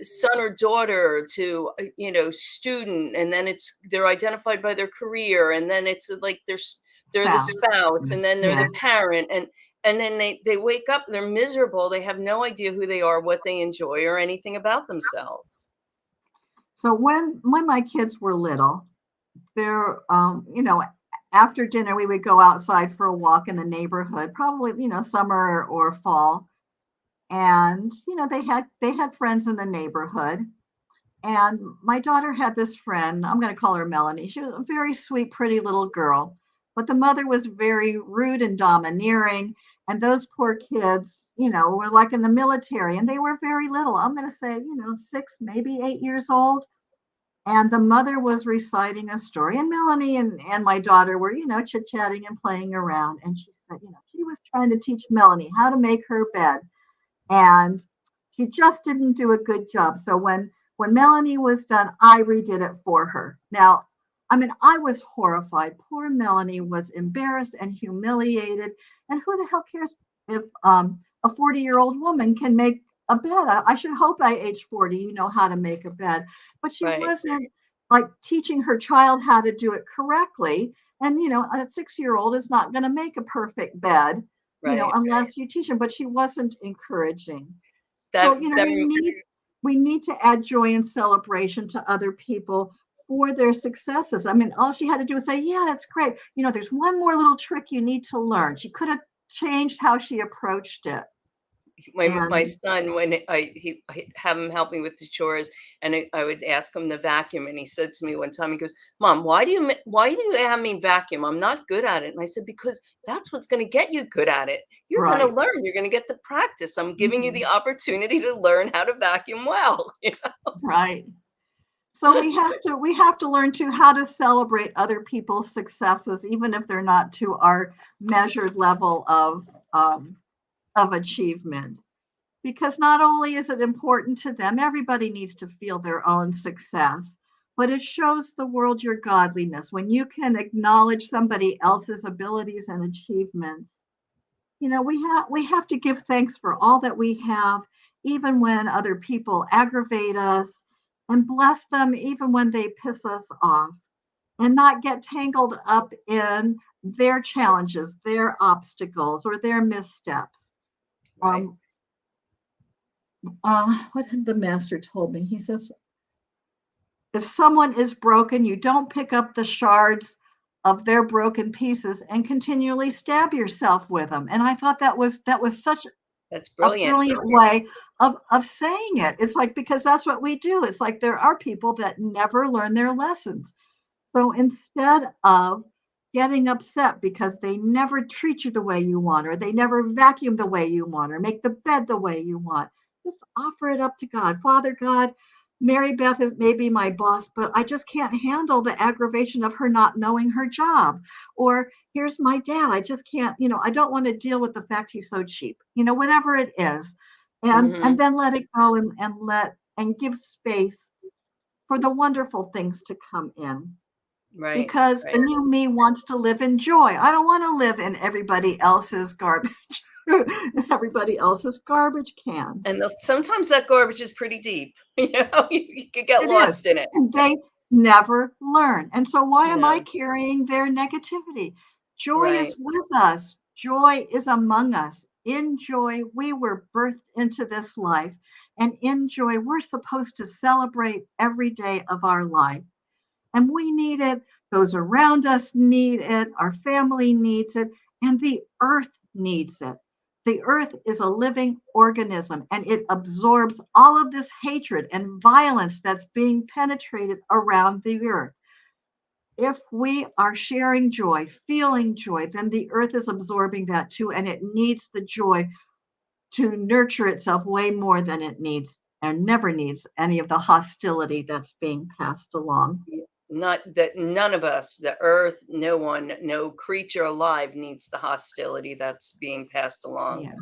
son or daughter to student, and then they're identified by their career, and then it's like they're the Spouse. spouse, and then they're Yeah. the parent, and then they wake up, they're miserable, they have no idea who they are, what they enjoy, or anything about themselves. So when my kids were little, they're after dinner we would go outside for a walk in the neighborhood, probably summer or fall, and they had friends in the neighborhood. And my daughter had this friend, I'm going to call her Melanie. She was a very sweet, pretty little girl, but the mother was very rude and domineering. And those poor kids, were like in the military, and they were very little. I'm going to say, 6, maybe 8 years old. And the mother was reciting a story, and Melanie and my daughter were, chit-chatting and playing around. And she said, she was trying to teach Melanie how to make her bed. And she just didn't do a good job. So When Melanie was done, I redid it for her. Now, I mean, I was horrified. Poor Melanie was embarrassed and humiliated. And who the hell cares if a 40-year-old woman can make a bed? I should hope by age 40, you know how to make a bed. But she Right. wasn't like teaching her child how to do it correctly. And, you know, a 6-year-old is not going to make a perfect bed, you know, Right. unless you teach them. But she wasn't encouraging. So, That you know, that we need to add joy and celebration to other people for their successes. I mean, all she had to do was say, "Yeah, that's great. You know, there's one more little trick you need to learn." She could have changed how she approached it. my And son, when I have him help me with the chores, and I would ask him to vacuum, and he said to me one time, he goes, "Mom, why do you have me vacuum? I'm not good at it." And I said, "Because that's what's going to get you good at it. You're going to right. learn. You're going to get the practice. I'm giving you the Mhm, opportunity to learn how to vacuum well." right. So we have to learn to how to celebrate other people's successes, even if they're not to our measured level of achievement. Because not only is it important to them, everybody needs to feel their own success, but it shows the world your godliness when you can acknowledge somebody else's abilities and achievements. You know, we have to give thanks for all that we have, even when other people aggravate us, and bless them even when they piss us off, and not get tangled up in their challenges, their obstacles, or their missteps. Right. Um, what the master told me. He says, if someone is broken, you don't pick up the shards of their broken pieces and continually stab yourself with them. And I thought that was such That's a brilliant. brilliant way of saying it. It's like, because that's what we do. It's like there are people that never learn their lessons. So instead of getting upset because they never treat you the way you want, or they never vacuum the way you want, or make the bed the way you want, just offer it up to God. Father God, Mary Beth is maybe my boss, but I just can't handle the aggravation of her not knowing her job. Or here's my dad. I just can't, you know, I don't want to deal with the fact he's so cheap, you know, whatever it is. And Hmm. then let it go, and give space for the wonderful things to come in, Right. because the Right. new me wants to live in joy. I don't want to live in everybody else's garbage, everybody else's garbage can. And sometimes that garbage is pretty deep. You could get It is. lost in it. And they never learn. And so, why am I No. carrying their negativity? Joy is Right. with us, joy is among us. In joy, we were birthed into this life. And in joy, we're supposed to celebrate every day of our life. And we need it. Those around us need it. Our family needs it. And the earth needs it. The earth is a living organism, and it absorbs all of this hatred and violence that's being penetrated around the earth. If we are sharing joy, feeling joy, then the earth is absorbing that too. And it needs the joy to nurture itself way more than it needs, and never needs any of the hostility that's being passed along. Not that none of us, the earth, no one, no creature alive needs the hostility that's being passed along. Yeah.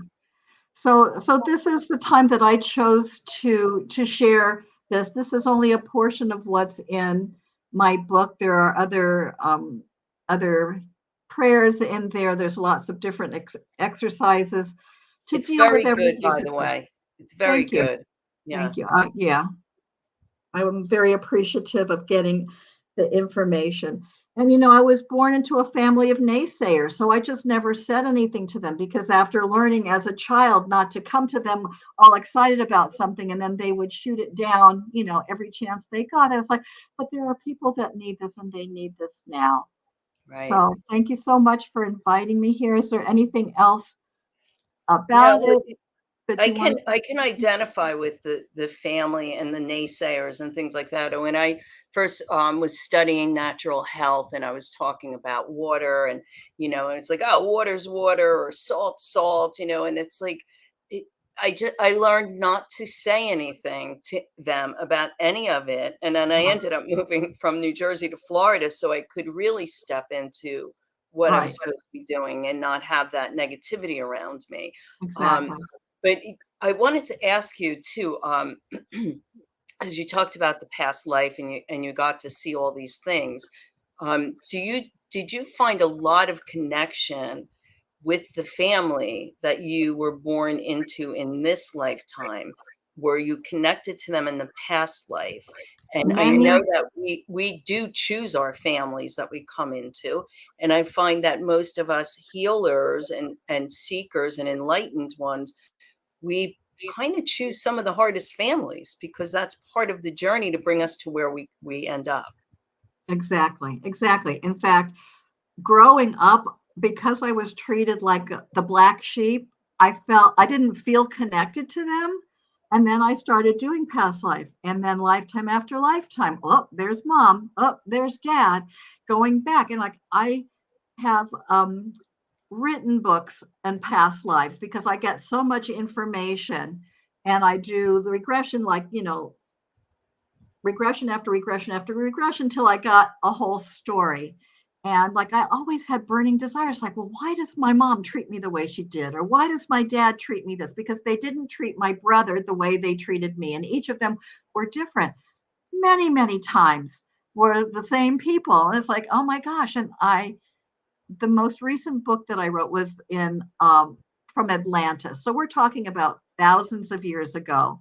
So this is the time that I chose to share this. This is only a portion of what's in my book. There are other prayers in there. There's lots of different exercises to It's deal with very every good, day by the situation. way. It's very Thank you, good. thank you. Yes. Yeah, I'm very appreciative of getting the information. And you know, I was born into a family of naysayers, so I just never said anything to them, because after learning as a child not to come to them all excited about something and then they would shoot it down, you know, every chance they got, I was like, but there are people that need this and they need this now. Right. So thank you so much for inviting me here. Is there anything else No, about it that you want I can identify with the family and the naysayers and things like that. And when I first was studying natural health, and I was talking about water, and and it's like, oh, water's water, or salt, salt, and it's like, it, I learned not to say anything to them about any of it, and then I to? ended up moving from New Jersey to Florida so I could really step into what I was Right, supposed to be doing and not have that negativity around me. Um, exactly. but I wanted to ask you too, as you talked about the past life and you got to see all these things, did you find a lot of connection with the family that you were born into in this lifetime? Were you connected to them in the past life? And I know Many, that we do choose our families that we come into. And I find that most of us healers and seekers and enlightened ones, we kind of choose some of the hardest families because that's part of the journey to bring us to where we end up. exactly, exactly. In fact, growing up, because I was treated like the black sheep, I didn't feel connected to them. And then I started doing past life and then lifetime after lifetime. Oh, there's mom. Oh, there's dad, going back. And like I have written books and past lives because I get so much information, and I do the regression, like, regression after regression after regression till I got a whole story. And like I always had burning desires, like, well, why does my mom treat me the way she did? Or why does my dad treat me this? Because they didn't treat my brother the way they treated me. And each of them were different. Many, many times were the same people. And it's like, oh my gosh. And the most recent book that I wrote was in from Atlantis. So we're talking about thousands of years ago.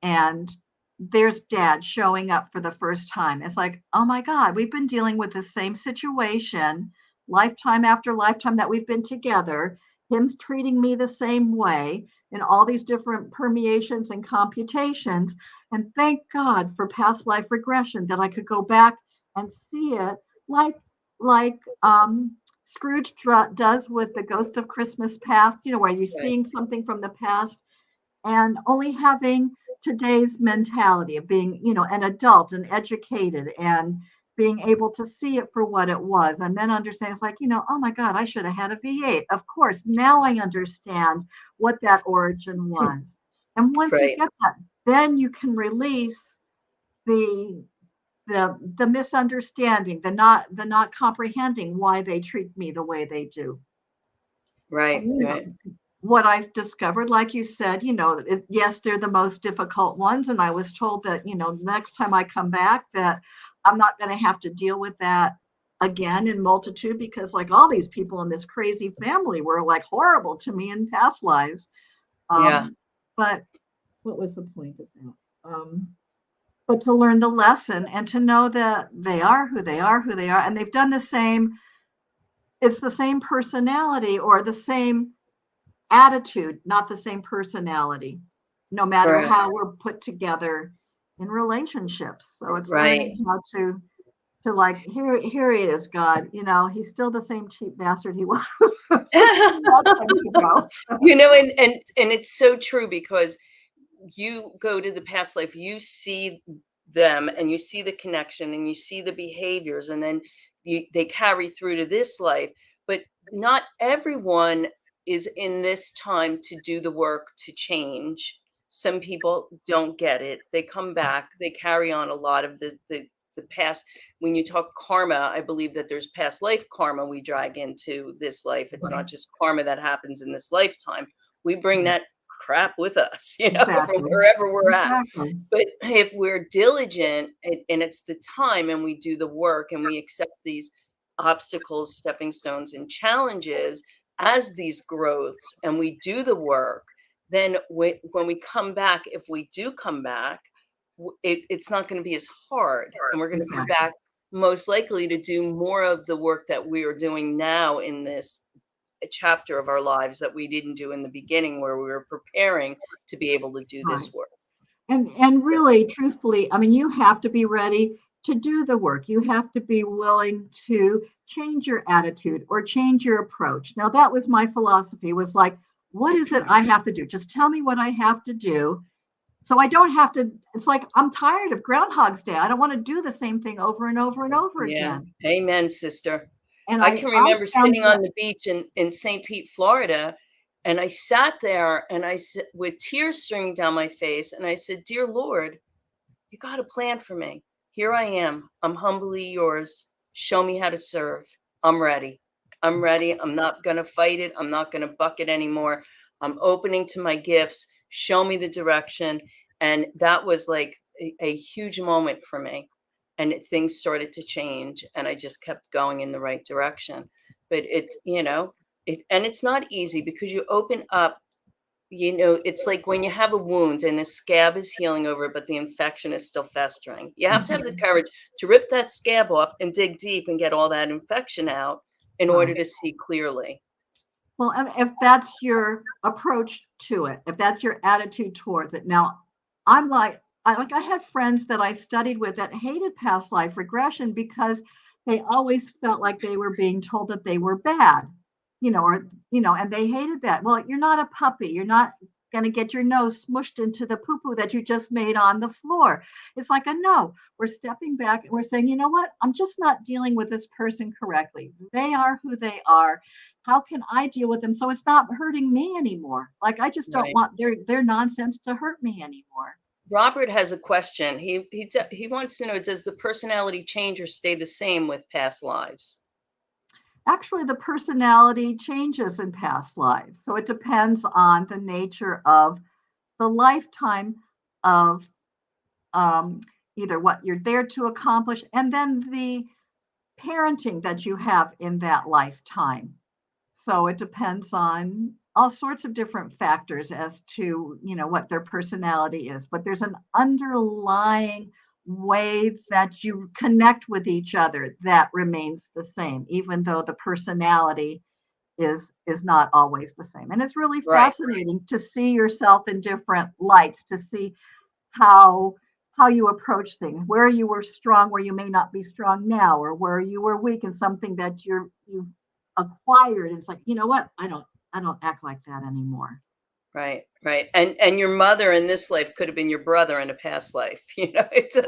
And there's dad showing up for the first time. It's like, oh my God, we've been dealing with the same situation lifetime after lifetime that we've been together. Him's treating me the same way in all these different permeations and computations. And thank God for past life regression that I could go back and see it like Scrooge does with the Ghost of Christmas Past, where you're Right. seeing something from the past and only having today's mentality of being, an adult and educated and being able to see it for what it was and then understand it's like, oh my God, I should have had a V8. Of course, now I understand what that origin was. And once you Right. get that, then you can release the the misunderstanding, the not comprehending why they treat me the way they do. Right. And Right. what I've discovered, like you said, yes, they're the most difficult ones. And I was told that, next time I come back, that I'm not going to have to deal with that again in multitude because, like, all these people in this crazy family were like horrible to me in past lives. Yeah. But what was the point of that? But to learn the lesson and to know that they are who they are, who they are, and they've done the same. It's the same personality or the same attitude, not the same personality, no matter Correct. how we're put together in relationships. So it's learning Right. how to like, here he is, God, he's still the same cheap bastard he was 60 lifetimes ago. And it's so true because you go to the past life, you see them and you see the connection and you see the behaviors, and then they carry through to this life. But not everyone is in this time to do the work to change. Some people don't get it. They come back, they carry on a lot of the past. When you talk karma, I believe that there's past life karma we drag into this life. It's Right. not just karma that happens in this lifetime. We bring Right. that crap with us, from Exactly. wherever we're at. Exactly. But if we're diligent and it's the time and we do the work and we accept these obstacles, stepping stones, and challenges as these growths and we do the work, then when we come back, if we do come back, it's not going to be as hard. And we're going to come Exactly. back most likely to do more of the work that we are doing now in this chapter of our lives that we didn't do in the beginning, where we were preparing to be able to do Right. this work. And So, really, truthfully, I mean, you have to be ready to do the work. You have to be willing to change your attitude or change your approach. Now, that was my philosophy, was like, what is it I have to do? Just tell me what I have to do. So I don't have to, it's like, I'm tired of Groundhog's Day. I don't want to do the same thing over and over and over yeah. again. Amen, sister. And I I, can I remember found sitting that, on the beach in St. Pete, Florida, and I sat there and I said, with tears streaming down my face, and I said, "Dear Lord, you got a plan for me. Here I am. I'm humbly yours. Show me how to serve. I'm ready. I'm ready. I'm not going to fight it. I'm not going to buck it anymore. I'm opening to my gifts. Show me the direction." And that was like a huge moment for me, and things started to change, and I just kept going in the right direction. But it's, and it's not easy because you open up, it's like when you have a wound and the scab is healing over it, but the infection is still festering. You have to have the Mhm. courage to rip that scab off and dig deep and get all that infection out in order Right. to see clearly. Well, and if that's your approach to it, if that's your attitude towards it. Now, I had friends that I studied with that hated past life regression because they always felt like they were being told that they were bad, and they hated that. Well, you're not a puppy. You're not going to get your nose smushed into the poo poo that you just made on the floor. It's like a no. We're stepping back and we're saying, you know what? I'm just not dealing with this person correctly. They are who they are. How can I deal with them so it's not hurting me anymore? Like I just don't Right. want their nonsense to hurt me anymore. Robert has a question. He wants to know, does the personality change or stay the same with past lives? Actually, the personality changes in past lives. So it depends on the nature of the lifetime of um, either what you're there to accomplish and then the parenting that you have in that lifetime. So it depends on all sorts of different factors as to, what their personality is. But there's an underlying way that you connect with each other that remains the same, even though the personality is not always the same. And it's really Right. fascinating to see yourself in different lights, to see how how you approach things, where you were strong, where you may not be strong now, or where you were weak in something that you've acquired. And it's like, you know what? I don't act like that anymore. Right. Right. And your mother in this life could have been your brother in a past life. It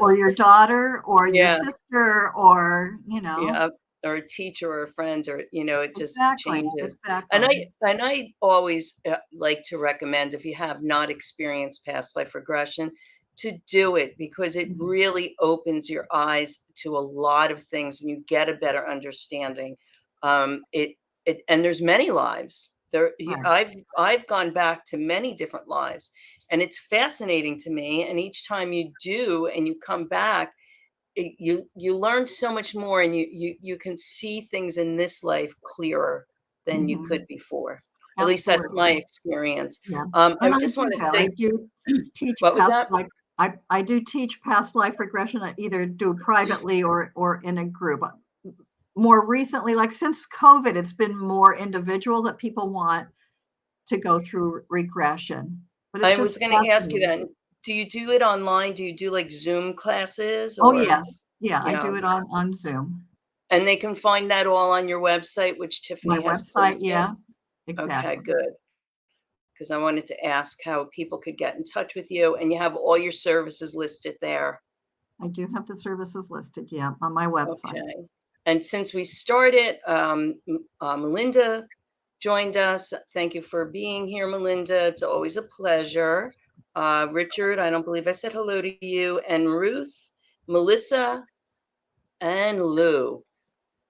Or just, your daughter or your yeah, sister or, yeah, or a teacher or a friend, or it just exactly, changes. And exactly. I always like to recommend, if you have not experienced past life regression, to do it, because it Mhm. really opens your eyes to a lot of things and you get a better understanding. It and there's many lives there. Right. I've gone back to many different lives, and it's fascinating to me. And each time you do and you come back, you learn so much more, and you can see things in this life clearer than you Hmm. could before. At least that's my Absolutely. experience. Yeah. I And I just do want to that. I say, do teach what was past that? life. I do teach past life regression. I either do privately or in a group. More recently, like since COVID, it's been more individual that people want to go through regression. But it's I was just going to ask you fascinating. then, do you do it online? Do you do like Zoom classes, Oh or yes. Yeah, I yeah? do it on Zoom. And they can find that all on your website, which My Tiffany has website, posted. yeah, Okay, exactly. good. Because I wanted to ask how people could get in touch with you, and you have all your services listed there. I do have the services listed, yeah, on my website. Okay. And since we started, Melinda joined us. Thank you for being here, Melinda. It's always a pleasure. Richard, I don't believe I said hello to you. And Ruth, Melissa, and Lou.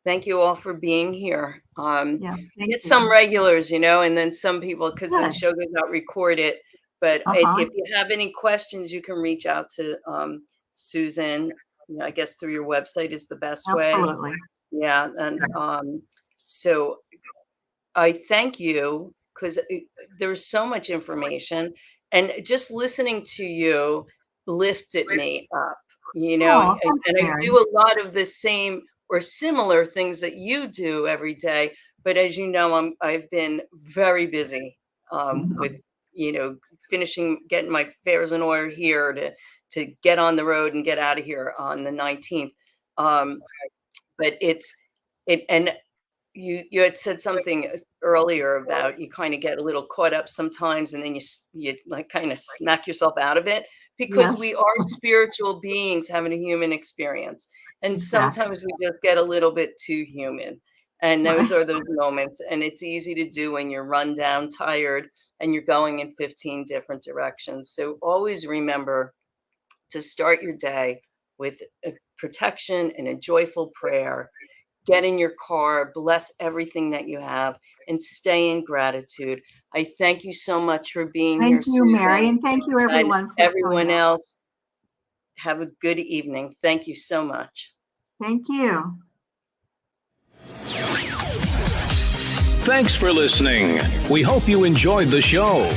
Thank you all for being here. Yes, thank Get some you. regulars, and then some people, because the Good. show goes out recorded. But Uh-huh. if you have any questions, you can reach out to Susan. I guess through your website is the best way. Absolutely. Yeah, and Yes. so I thank you, because there's so much information, and just listening to you lifted me up, Oh, thanks, and I Mary. do a lot of the same or similar things that you do every day. But as you know, I've been very busy with Mhm. you know getting my affairs in order here to get on the road and get out of here on the 19th. Um, but and you had said something earlier about you kind of get a little caught up sometimes, and then you like kind of smack yourself out of it, because Yes, we are spiritual beings having a human experience, and exactly. sometimes we just get a little bit too human. And Right. those are those moments, and it's easy to do when you're run down, tired, and you're going in 15 different directions. So always remember to start your day with a protection and a joyful prayer. Get in your car, bless everything that you have, and stay in gratitude. I thank you so much for being here, Thank you, Mary, Susan, and thank you and everyone for showing everyone up. else. have a good evening. Thank you so much. Thank you. Thanks for listening. We hope you enjoyed the show.